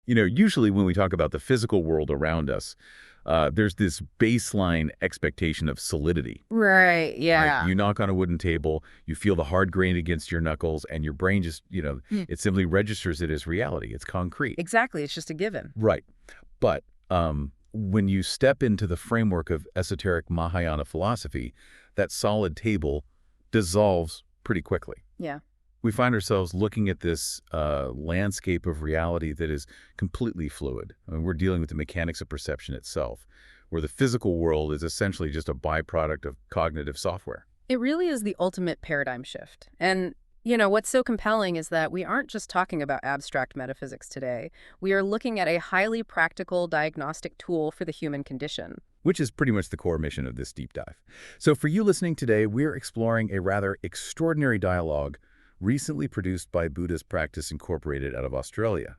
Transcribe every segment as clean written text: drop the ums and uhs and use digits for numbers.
Usually when we talk about the physical world around us, there's this baseline expectation of solidity, Right, right? yeah. You knock on a wooden table, you feel the hard grain against your knuckles, and your brain just, Mm. it simply registers it as reality. It's concrete. Exactly, it's just a given. Right. But when you step into the framework of esoteric Mahayana philosophy, that solid table dissolves pretty quickly. Yeah. We find ourselves looking at this landscape of reality that is completely fluid. I mean, we're dealing with the mechanics of perception itself, where the physical world is essentially just a byproduct of cognitive software. It really is the ultimate paradigm shift. And, what's so compelling is that we aren't just talking about abstract metaphysics today. We are looking at a highly practical diagnostic tool for the human condition. Which is pretty much the core mission of this deep dive. So for you listening today, we're exploring a rather extraordinary dialogue recently produced by Buddhist Practice Incorporated out of Australia.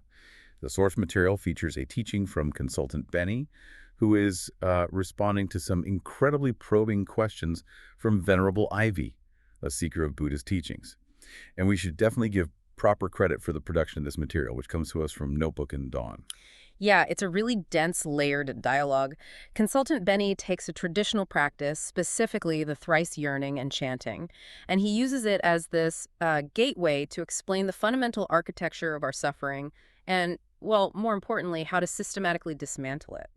The source material features a teaching from consultant Benny, who is responding to some incredibly probing questions from Venerable Ivy, a seeker of Buddhist teachings. And we should definitely give proper credit for the production of this material, which comes to us from Notebook and Dawn. Yeah, it's a really dense, layered dialogue. Consultant Benny takes a traditional practice, specifically the thrice yearning and chanting, and he uses it as this gateway to explain the fundamental architecture of our suffering and, well, more importantly, how to systematically dismantle it.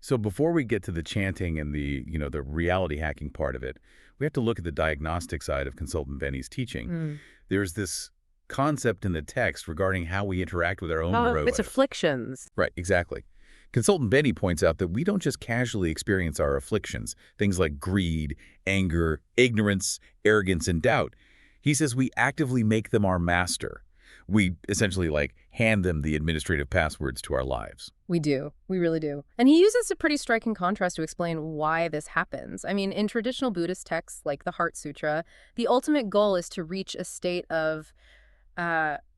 So before we get to the chanting and the reality hacking part of it, we have to look at the diagnostic side of Consultant Benny's teaching. Mm. There's this concept in the text regarding how we interact with our own Oh, neuro. it's afflictions. Right, exactly. Consultant Benny points out that we don't just casually experience our afflictions, things like greed, anger, ignorance, arrogance, and doubt. He says we actively make them our master. We essentially hand them the administrative passwords to our lives. We do. We really do. And he uses a pretty striking contrast to explain why this happens. I mean, in traditional Buddhist texts like the Heart Sutra, the ultimate goal is to reach a state of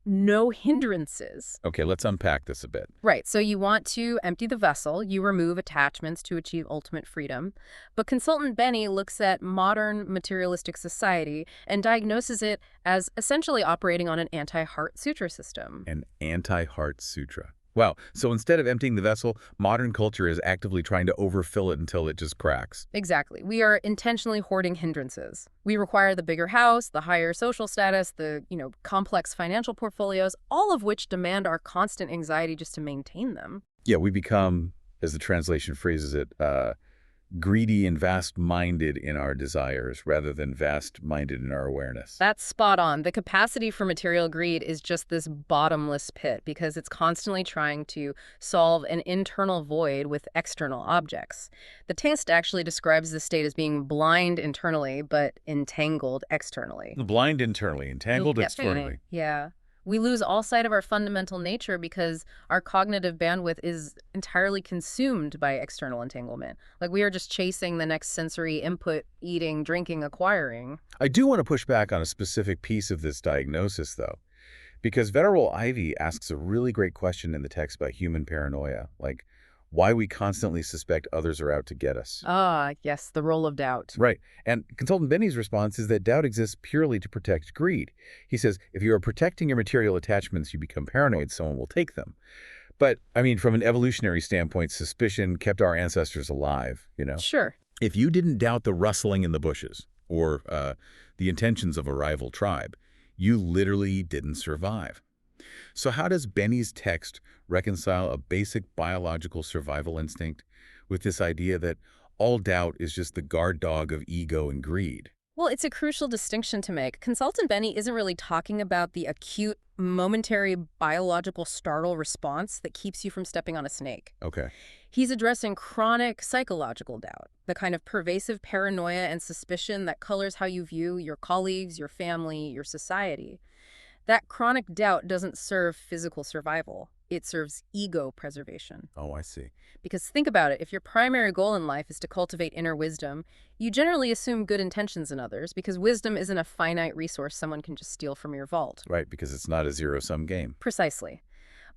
no hindrances. Okay, let's unpack this a bit. Right. So you want to empty the vessel, you remove attachments to achieve ultimate freedom. But consultant Benny looks at modern materialistic society and diagnoses it as essentially operating on an anti-Heart Sutra system. An anti-Heart Sutra. Wow. So instead of emptying the vessel, modern culture is actively trying to overfill it until it just cracks. Exactly. We are intentionally hoarding hindrances. We require the bigger house, the higher social status, the, complex financial portfolios, all of which demand our constant anxiety just to maintain them. Yeah, we become, as the translation phrases it, greedy and vast-minded in our desires rather than vast-minded in our awareness. That's spot on. The capacity for material greed is just this bottomless pit because it's constantly trying to solve an internal void with external objects. The text actually describes this state as being blind internally, but entangled externally. Blind internally, entangled externally. Yeah. We lose all sight of our fundamental nature because our cognitive bandwidth is entirely consumed by external entanglement. Like we are just chasing the next sensory input, eating, drinking, acquiring. I do want to push back on a specific piece of this diagnosis, though, because Venerable Ivy asks a really great question in the text about human paranoia, like why we constantly suspect others are out to get us. Ah, yes, the role of doubt. Right. And Consultant Benny's response is that doubt exists purely to protect greed. He says, if you are protecting your material attachments, you become paranoid, someone will take them. But, I mean, from an evolutionary standpoint, suspicion kept our ancestors alive. Sure. If you didn't doubt the rustling in the bushes or the intentions of a rival tribe, you literally didn't survive. So how does Benny's text reconcile a basic biological survival instinct with this idea that all doubt is just the guard dog of ego and greed? Well, it's a crucial distinction to make. Consultant Benny isn't really talking about the acute, momentary biological startle response that keeps you from stepping on a snake. Okay. He's addressing chronic psychological doubt, the kind of pervasive paranoia and suspicion that colors how you view your colleagues, your family, your society. That chronic doubt doesn't serve physical survival. It serves ego preservation. Oh, I see. Because think about it, if your primary goal in life is to cultivate inner wisdom, you generally assume good intentions in others because wisdom isn't a finite resource someone can just steal from your vault. Right, because it's not a zero-sum game. Precisely.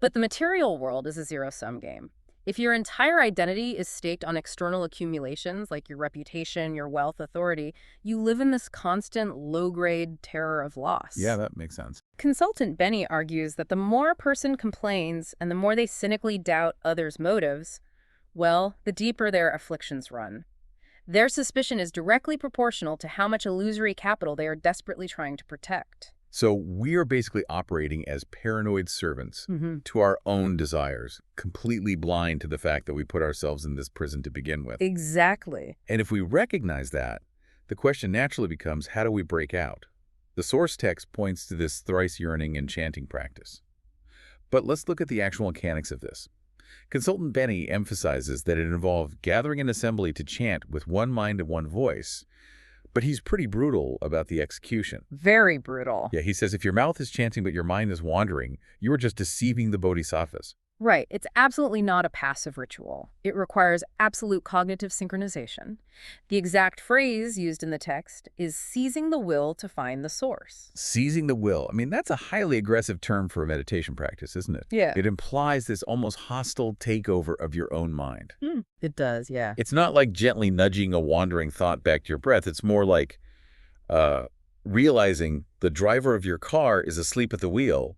But the material world is a zero-sum game. If your entire identity is staked on external accumulations like your reputation, your wealth, authority, you live in this constant low-grade terror of Yeah, loss. that makes sense. Consultant Benny argues that the more a person complains and the more they cynically doubt others' motives, well, the deeper their afflictions run. Their suspicion is directly proportional to how much illusory capital they are desperately trying to protect. So we are basically operating as paranoid servants to our own desires, completely blind to the fact that we put ourselves in this prison to begin with. Exactly. And if we recognize that, the question naturally becomes, how do we break out? The source text points to this thrice yearning and chanting practice. But let's look at the actual mechanics of this. Consultant Benny emphasizes that it involved gathering an assembly to chant with one mind and one voice, but he's pretty brutal about the execution. Very brutal. Yeah, he says if your mouth is chanting but your mind is wandering, you are just deceiving the bodhisattvas. Right. It's absolutely not a passive ritual. It requires absolute cognitive synchronization. The exact phrase used in the text is seizing the will to find the source. Seizing the will. I mean, that's a highly aggressive term for a meditation practice, isn't it? Yeah. It implies this almost hostile takeover of your own mind. It does, yeah. It's not like gently nudging a wandering thought back to your breath. It's more like realizing the driver of your car is asleep at the wheel,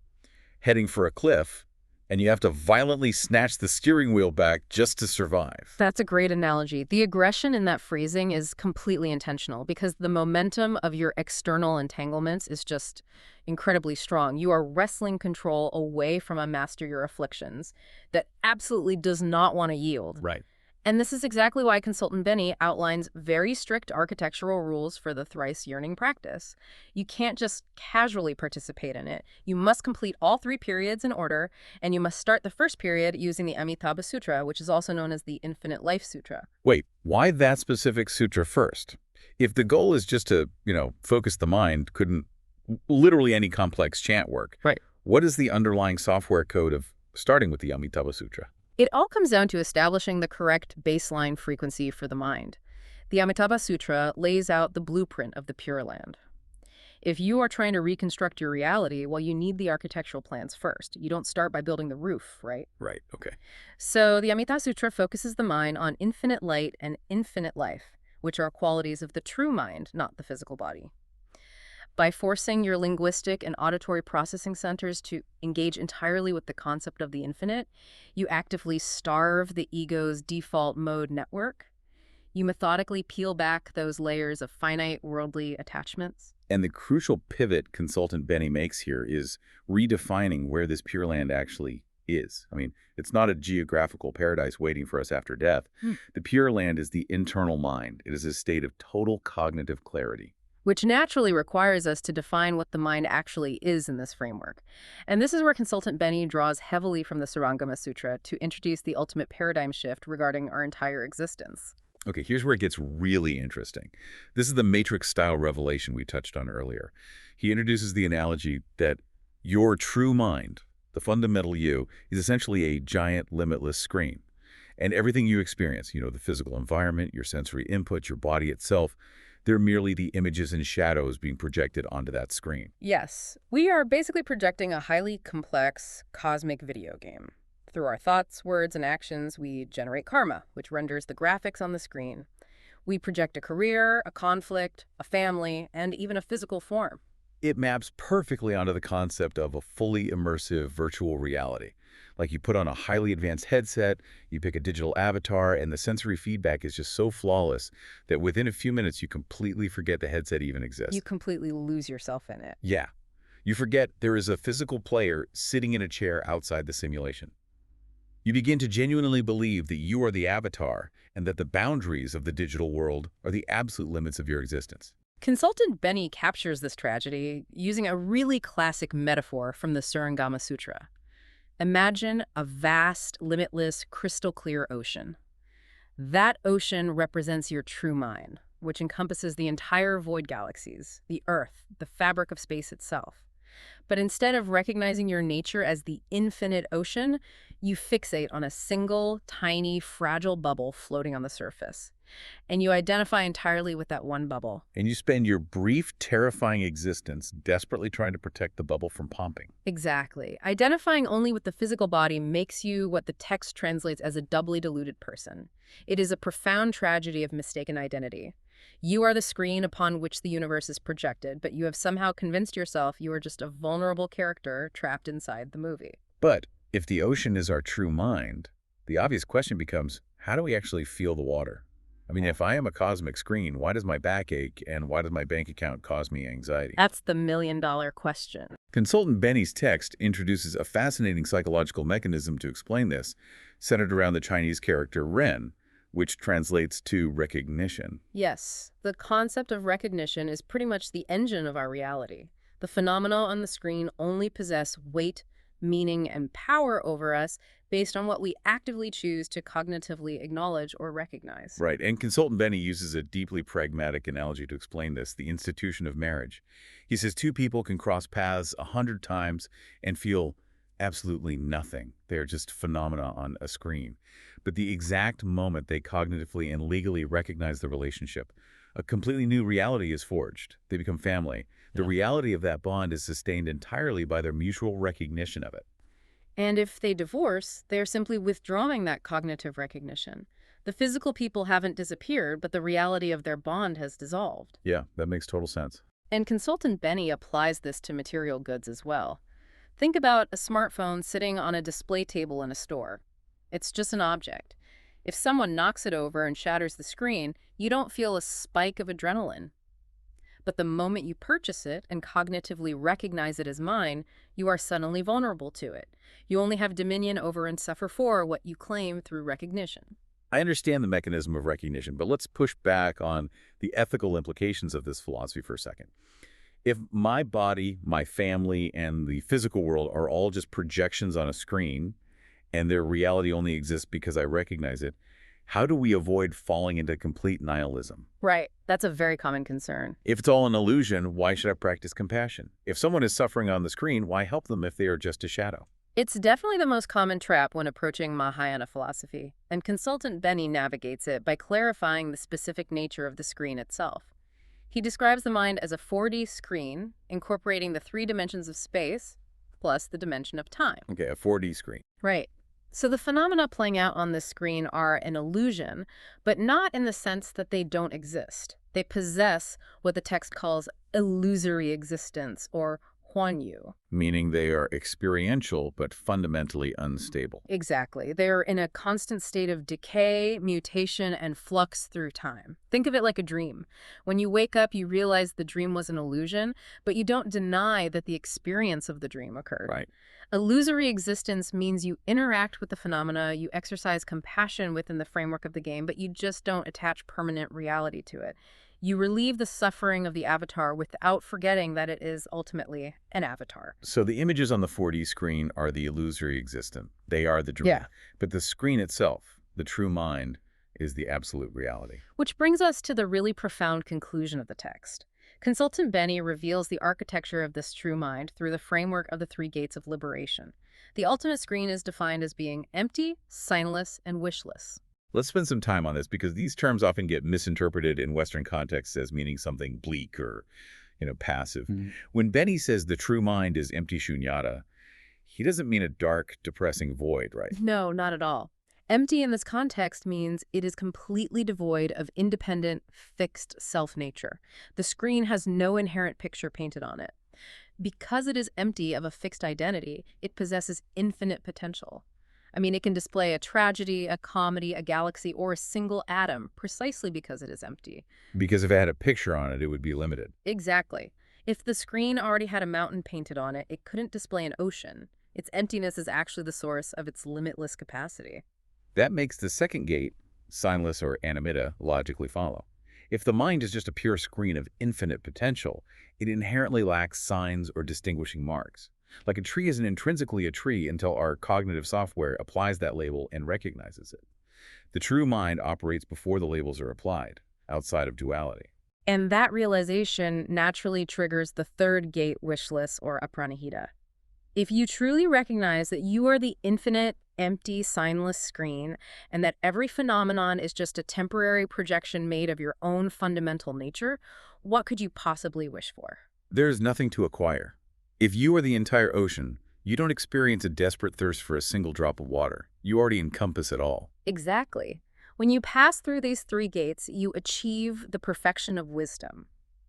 heading for a cliff, and you have to violently snatch the steering wheel back just to survive. That's a great analogy. The aggression in that phrasing is completely intentional because the momentum of your external entanglements is just incredibly strong. You are wresting control away from a master your afflictions that absolutely does not want to yield. Right. And this is exactly why Consultant Benny outlines very strict architectural rules for the thrice yearning practice. You can't just casually participate in it. You must complete all 3 periods in order, and you must start the first period using the Amitabha Sutra, which is also known as the Infinite Life Sutra. Wait, why that specific sutra first? If the goal is just to, focus the mind, couldn't literally any complex chant work? Right. What is the underlying software code of starting with the Amitabha Sutra? It all comes down to establishing the correct baseline frequency for the mind. The Amitabha Sutra lays out the blueprint of the Pure Land. If you are trying to reconstruct your reality, well, you need the architectural plans first. You don't start by building the roof, right? Right, okay. So the Amitabha Sutra focuses the mind on infinite light and infinite life, which are qualities of the true mind, not the physical body. By forcing your linguistic and auditory processing centers to engage entirely with the concept of the infinite, you actively starve the ego's default mode network. You methodically peel back those layers of finite worldly attachments. And the crucial pivot Consultant Benny makes here is redefining where this Pure Land actually is. I mean, it's not a geographical paradise waiting for us after death. The Pure Land is the internal mind. It is a state of total cognitive clarity. Which naturally requires us to define what the mind actually is in this framework. And this is where Consultant Benny draws heavily from the Surangama Sutra to introduce the ultimate paradigm shift regarding our entire existence. Okay, here's where it gets really interesting. This is the Matrix-style revelation we touched on earlier. He introduces the analogy that your true mind, the fundamental you, is essentially a giant limitless screen. And everything you experience, the physical environment, your sensory input, your body itself, they're merely the images and shadows being projected onto that screen. Yes, we are basically projecting a highly complex cosmic video game. Through our thoughts, words, and actions, we generate karma, which renders the graphics on the screen. We project a career, a conflict, a family, and even a physical form. It maps perfectly onto the concept of a fully immersive virtual reality. Like you put on a highly advanced headset, you pick a digital avatar, and the sensory feedback is just so flawless that within a few minutes you completely forget the headset even exists. You completely lose yourself in it. Yeah. You forget there is a physical player sitting in a chair outside the simulation. You begin to genuinely believe that you are the avatar and that the boundaries of the digital world are the absolute limits of your existence. Consultant Benny captures this tragedy using a really classic metaphor from the Surangama Sutra. Imagine a vast, limitless, crystal-clear ocean. That ocean represents your true mind, which encompasses the entire void galaxies, the Earth, the fabric of space itself. But instead of recognizing your nature as the infinite ocean, you fixate on a single, tiny, fragile bubble floating on the surface. And you identify entirely with that one bubble. And you spend your brief, terrifying existence desperately trying to protect the bubble from popping. Exactly. Identifying only with the physical body makes you what the text translates as a doubly deluded person. It is a profound tragedy of mistaken identity. You are the screen upon which the universe is projected, but you have somehow convinced yourself you are just a vulnerable character trapped inside the movie. But if the ocean is our true mind, the obvious question becomes, how do we actually feel the water? I mean, if I am a cosmic screen, why does my back ache and why does my bank account cause me anxiety? That's the million-dollar question. Consultant Benny's text introduces a fascinating psychological mechanism to explain this, centered around the Chinese character Ren, which translates to recognition. Yes, the concept of recognition is pretty much the engine of our reality. The phenomena on the screen only possess weight, meaning, and power over us based on what we actively choose to cognitively acknowledge or recognize. Right, and Consultant Benny uses a deeply pragmatic analogy to explain this, the institution of marriage. He says two people can cross paths 100 times and feel absolutely nothing. They're just phenomena on a screen. But the exact moment they cognitively and legally recognize the relationship, a completely new reality is forged. They become family. The reality of that bond is sustained entirely by their mutual recognition of it. And if they divorce, they are simply withdrawing that cognitive recognition. The physical people haven't disappeared, but the reality of their bond has dissolved. Yeah, that makes total sense. And Consultant Benny applies this to material goods as well. Think about a smartphone sitting on a display table in a store. It's just an object. If someone knocks it over and shatters the screen, you don't feel a spike of adrenaline. But the moment you purchase it and cognitively recognize it as mine, you are suddenly vulnerable to it. You only have dominion over and suffer for what you claim through recognition. I understand the mechanism of recognition, but let's push back on the ethical implications of this philosophy for a second. If my body, my family, and the physical world are all just projections on a screen, and their reality only exists because I recognize it, how do we avoid falling into complete nihilism? Right. That's a very common concern. If it's all an illusion, why should I practice compassion? If someone is suffering on the screen, why help them if they are just a shadow? It's definitely the most common trap when approaching Mahayana philosophy, and Consultant Benny navigates it by clarifying the specific nature of the screen itself. He describes the mind as a 4D screen, incorporating the 3 dimensions of space, plus the dimension of time. Okay, a 4D screen. Right. So the phenomena playing out on this screen are an illusion, but not in the sense that they don't exist. They possess what the text calls illusory existence, or huanyu. Meaning they are experiential but fundamentally unstable. Exactly. They're in a constant state of decay, mutation, and flux through time. Think of it like a dream. When you wake up, you realize the dream was an illusion, but you don't deny that the experience of the dream occurred. Right. Illusory existence means you interact with the phenomena, you exercise compassion within the framework of the game, but you just don't attach permanent reality to it. You relieve the suffering of the avatar without forgetting that it is ultimately an avatar. So the images on the 4D screen are the illusory existent. They are the dream. Yeah. But the screen itself, the true mind, is the absolute reality. Which brings us to the really profound conclusion of the text. Consultant Benny reveals the architecture of this true mind through the framework of the 3 gates of liberation. The ultimate screen is defined as being empty, signless, and wishless. Let's spend some time on this because these terms often get misinterpreted in Western contexts as meaning something bleak or, passive. When Benny says the true mind is empty shunyata, he doesn't mean a dark, depressing void, right? No, not at all. Empty in this context means it is completely devoid of independent, fixed self-nature. The screen has no inherent picture painted on it. Because it is empty of a fixed identity, it possesses infinite potential. I mean, it can display a tragedy, a comedy, a galaxy, or a single atom precisely because it is empty. Because if it had a picture on it, it would be limited. Exactly. If the screen already had a mountain painted on it, it couldn't display an ocean. Its emptiness is actually the source of its limitless capacity. That makes the second gate, signless or animitta, logically follow. If the mind is just a pure screen of infinite potential, it inherently lacks signs or distinguishing marks. Like a tree isn't intrinsically a tree until our cognitive software applies that label and recognizes it. The true mind operates before the labels are applied, outside of duality. And that realization naturally triggers the 3rd gate wishless or apranihita. If you truly recognize that you are the infinite, empty, signless screen, and that every phenomenon is just a temporary projection made of your own fundamental nature, what could you possibly wish for? There's nothing to acquire. If you are the entire ocean, you don't experience a desperate thirst for a single drop of water. You already encompass it all. Exactly. When you pass through these three gates, you achieve the perfection of wisdom,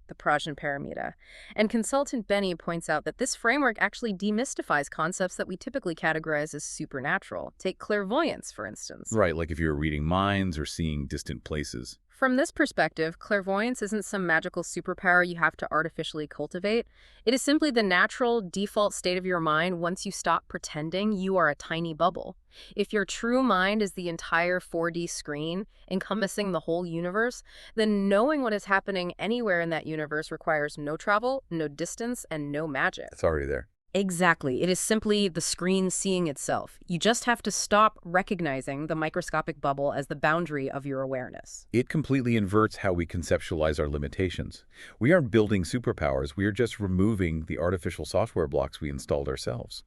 the Prajnaparamita. And consultant Benny points out that this framework actually demystifies concepts that we typically categorize as supernatural. Take clairvoyance, for instance. Right, like if you're reading minds or seeing distant places. From this perspective, clairvoyance isn't some magical superpower you have to artificially cultivate. It is simply the natural, default state of your mind once you stop pretending you are a tiny bubble. If your true mind is the entire 4D screen, encompassing the whole universe, then knowing what is happening anywhere in that universe requires no travel, no distance, and no magic. It's already there. Exactly. It is simply the screen seeing itself. You just have to stop recognizing the microscopic bubble as the boundary of your awareness. It completely inverts how we conceptualize our limitations. We aren't building superpowers, we are just removing the artificial software blocks we installed ourselves.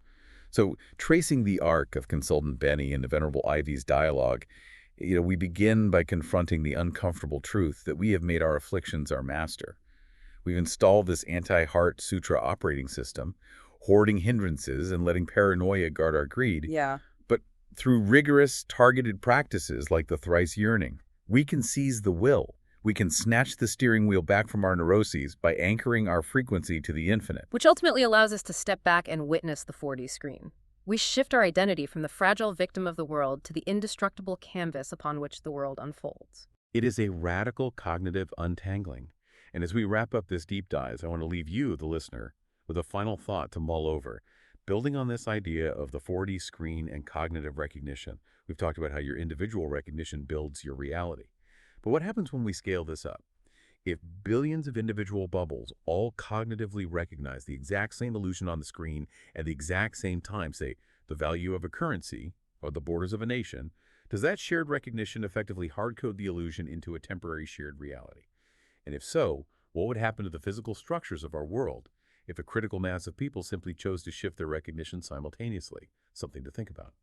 So, tracing the arc of consultant Benny and the Venerable Ivy's dialogue, we begin by confronting the uncomfortable truth that we have made our afflictions our master. We've installed this anti-heart sutra operating system, hoarding hindrances and letting paranoia guard our greed. Yeah. But through rigorous, targeted practices like the thrice yearning, we can seize the will. We can snatch the steering wheel back from our neuroses by anchoring our frequency to the infinite. Which ultimately allows us to step back and witness the 4D screen. We shift our identity from the fragile victim of the world to the indestructible canvas upon which the world unfolds. It is a radical cognitive untangling. And as we wrap up this deep dive, I want to leave you, the listener, with a final thought to mull over. Building on this idea of the 4D screen and cognitive recognition, we've talked about how your individual recognition builds your reality. But what happens when we scale this up? If billions of individual bubbles all cognitively recognize the exact same illusion on the screen at the exact same time, say, the value of a currency or the borders of a nation, does that shared recognition effectively hardcode the illusion into a temporary shared reality? And if so, what would happen to the physical structures of our world if a critical mass of people simply chose to shift their recognition simultaneously? Something to think about.